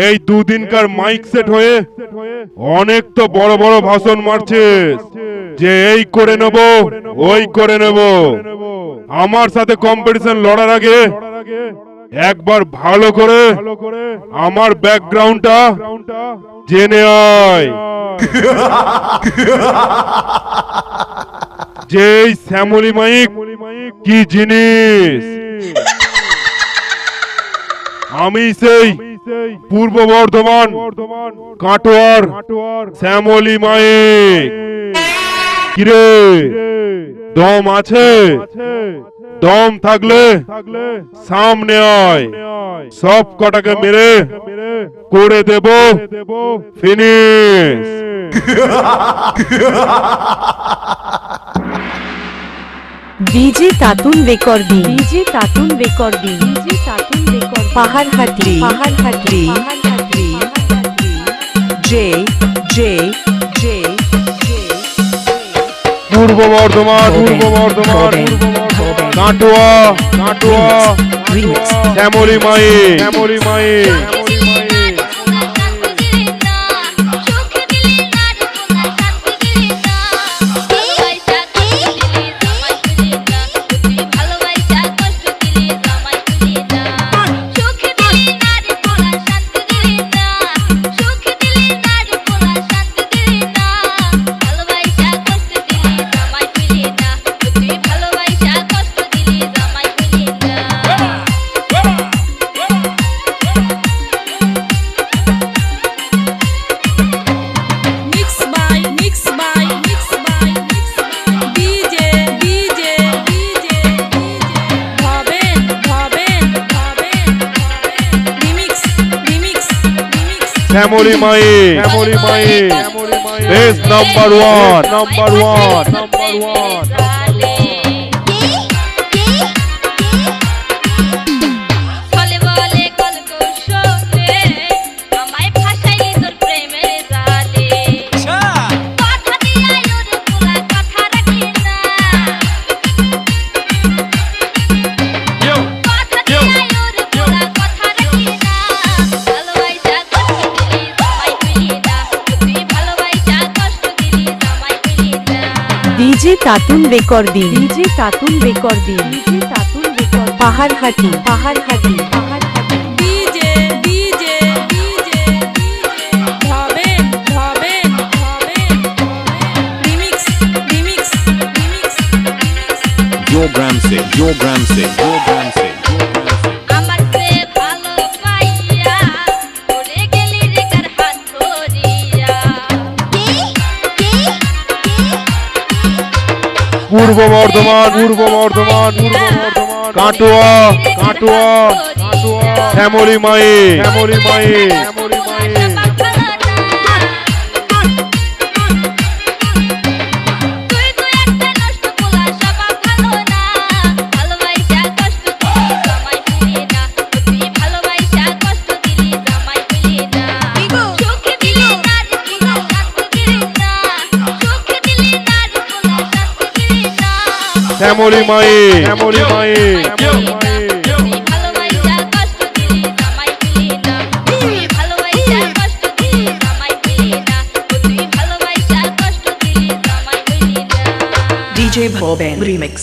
এই দুদিনকার mic set হয়ে অনেক তো বড় বড় ভাষণ মারছিস যে এই করে নেব ওই করে নেব। আমার সাথে কম্পিটিশন লড়ার আগে একবার ভালো করে আমার ব্যাকগ্রাউন্ডটা জেনে আয়। যে এই শ্যামলী মাইক কি জিনিস। আমি সেই পূর্ব বর্ধমান কাটোয়ার শ্যামলী মাইক। কিরে দম আছে? দম থাকলে সামনে আয়, সব কটাকে মেরে করে দেব finish. DJ Tatun recording, DJ Tatun recording, DJ Tatun recording, Paharhati, Paharhati, Paharhati, J J J Purba Bardhaman, পূর্ব Bardhaman, Katwa, Katwa, Shyamali mic, Shyamali mic. Shyamali mic, Shyamali mic, best number one, number one, number one. DJ Tatun recording, DJ Tatun recording, DJ Tatun recording, Paharhati, Paharhati, Paharhati, DJ DJ DJ Bhaben Bhaben Bhaben remix remix remix Yo Gramse, Yo Gramse, Yo Gramse, Yo Gramse. আমার সে ভালো পাইয়া ওরে গেলি রে কার হাত ধরিয়া। পূর্ব বর্ধমান, পূর্ব বর্ধমান, পূর্ব Bardhaman, Katwa, Katwa, Shyamali mic, Shyamali mic, Shyamali mic. Shyamali mic, Shyamali mic, Shyamali mike. DJ Boben Remix.